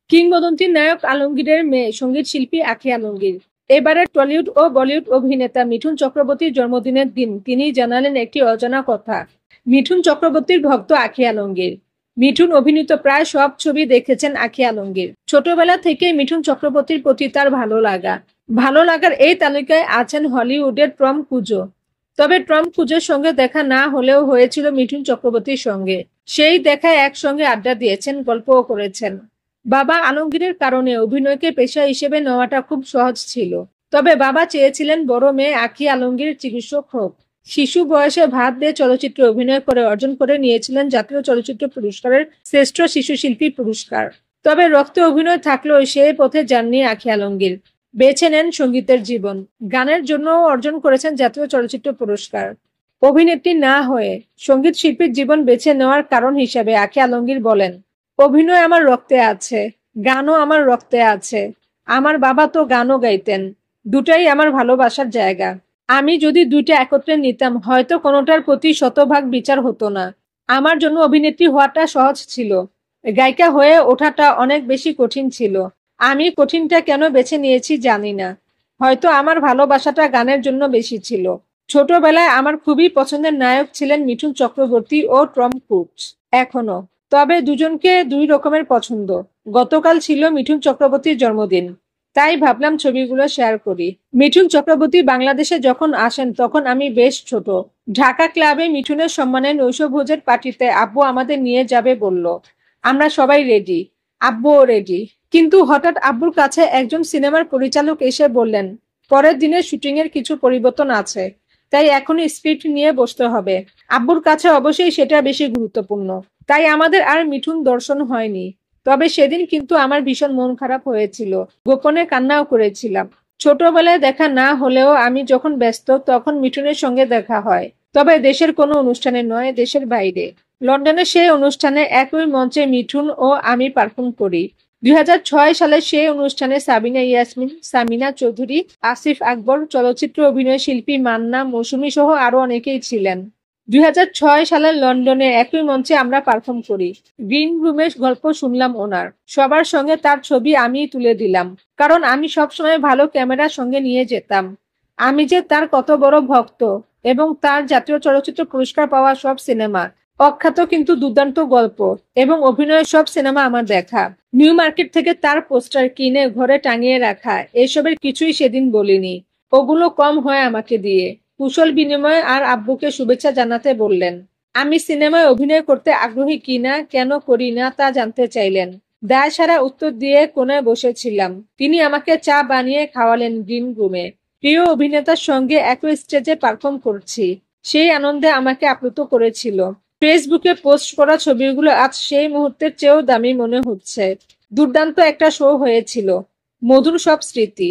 কিংবদন্তি নায়ক আলমগীরের মেয়ে সঙ্গীত শিল্পী আঁখি আলমগীর। এবারে টলিউড ও বলিউড অভিনেতা মিঠুন চক্রবর্তীর জন্মদিনের দিন তিনি জানালেন একটি অজানা কথা। মিঠুন চক্রবর্তীর ভক্ত আঁখি আলমগীর। মিঠুন অভিনীত প্রায় সব ছবি দেখেছেন আঁখি আলমগীর। ছোটবেলা থেকেই মিঠুন চক্রবর্তীর প্রতি তার ভালো লাগার এই তালিকায় আছেন হলিউডের টম ক্রুজও। তবে টম ক্রুজের সঙ্গে দেখা না হলেও হয়েছিল মিঠুন চক্রবর্তীর সঙ্গে। সেই দেখায় একসঙ্গে আড্ডা দিয়েছেন, গল্পও করেছেন। বাবা আলমগীরের কারণে অভিনয়কে পেশা হিসেবে নেওয়াটা খুব সহজ ছিল। তবে বাবা চেয়েছিলেন বড় মেয়ে আঁখি আলমগীর চিকিৎসক হোক। শিশু বয়সে ভাত দিয়ে চলচ্চিত্রে অভিনয় করে অর্জন করে নিয়েছিলেন জাতীয় চলচ্চিত্র পুরস্কারের শ্রেষ্ঠ শিশু শিল্পী পুরস্কার। তবে রক্তে অভিনয় থাকলেও সেই পথে যাননি আঁখি আলমগীর। বেছে নেন সঙ্গীতের জীবন। গানের জন্যও অর্জন করেছেন জাতীয় চলচ্চিত্র পুরস্কার। অভিনেত্রী না হয়ে সঙ্গীত শিল্পীর জীবন বেছে নেওয়ার কারণ হিসেবে আঁখি আলমগীর বলেন, অভিনয় আমার রক্তে আছে, গানও আমার রক্তে আছে। আমার বাবা তো গানও গাইতেন। দুটাই আমার ভালোবাসার জায়গা। আমি যদি দুইটা একত্রে নিতাম হয়তো কোনোটার প্রতি শতভাগ বিচার হতো না। আমার জন্য অভিনেত্রী হওয়াটা সহজ ছিল, গায়িকা হয়ে ওঠাটা অনেক বেশি কঠিন ছিল। আমি কঠিনটা কেন বেছে নিয়েছি জানি না। হয়তো আমার ভালোবাসাটা গানের জন্য বেশি ছিল। ছোটবেলায় আমার খুবই পছন্দের নায়ক ছিলেন মিঠুন চক্রবর্তী ও টম ক্রুজ, এখনো। তবে দুজনকে দুই রকমের পছন্দ। গতকাল ছিল মিঠুন চক্রবর্তীর জন্মদিন, তাই ভাবলাম ছবিগুলো শেয়ার করি। মিঠুন চক্রবর্তী বাংলাদেশে যখন আসেন তখন আমি বেশ ছোট। ঢাকা ক্লাবে মিঠুনের সম্মানে নৈশভোজের পার্টিতে আব্বু আমাদের নিয়ে যাবে বলল। আমরা সবাই রেডি, আব্বুও রেডি। কিন্তু হঠাৎ আব্বুর কাছে একজন সিনেমার পরিচালক এসে বললেন, পরের দিনের শুটিং এর কিছু পরিবর্তন আছে, তাই এখনই স্ক্রিপ্ট নিয়ে বসতে হবে। আব্বুর কাছে অবশ্যই সেটা বেশি গুরুত্বপূর্ণ। তাই আমাদের আর মিঠুন দর্শন হয়নি। তবে সেদিন কিন্তু আমার ভীষণ মন খারাপ হয়েছিল, গোপনে কান্নাও করেছিলাম। ছোটবেলায় দেখা না হলেও আমি যখন ব্যস্ত তখন মিঠুনের সঙ্গে দেখা হয়। তবে দেশের কোনো অনুষ্ঠানে নয়, দেশের বাইরে। লন্ডনের সেই অনুষ্ঠানে একই মঞ্চে মিঠুন ও আমি পারফর্ম করি। 2006 সালের সেই অনুষ্ঠানে সাবিনা ইয়াসমিন, সামিনা চৌধুরী, আসিফ আকবর, চলচ্চিত্র অভিনয় শিল্পী মান্না, মৌসুমী সহ আরো অনেকেই ছিলেন। 2006 সালের লন্ডনে একই মঞ্চে আমরা পারফর্ম করি। গ্রিন রুমের গল্প শুনলাম ওনার। সবার সঙ্গে তার ছবি আমিই তুলে দিলাম, কারণ আমি সবসময় ভালো ক্যামেরা সঙ্গে নিয়ে যেতাম। আমি যে তার কত বড় ভক্ত, এবং তার জাতীয় চলচ্চিত্র পুরস্কার পাওয়া সব সিনেমা, অখ্যাত কিন্তু দুর্দান্ত গল্প এবং অভিনয়ের সব সিনেমা আমার দেখা। নিউ মার্কেট থেকে তার পোস্টার কিনে ঘরে টাঙিয়ে রাখা, এসবের কিছুই সেদিন বলিনি। ওগুলো কম হয় আমাকে দিয়ে। কুশল বিনিময়ে আর আব্বুকে শুভেচ্ছা জানাতে বললেন। আমি সিনেমায় অভিনয় করতে আগ্রহী কিনা, কেন করি না তা জানতে চাইলেন। দায় সারা উত্তর দিয়ে কোণায় বসেছিলাম। তিনি আমাকে চা বানিয়ে খাওয়ালেন গ্রিন রুমে। প্রিয় অভিনেতার সঙ্গে একই স্টেজে পারফর্ম করছি, সেই আনন্দে আমাকে আপ্লুত করেছিল। ফেসবুকে পোস্ট করা ছবিগুলো আজ সেই মুহূর্তের চেয়েও দামি মনে হচ্ছে। দুর্দান্ত একটা শো হয়েছিল, মধুর সব স্মৃতি।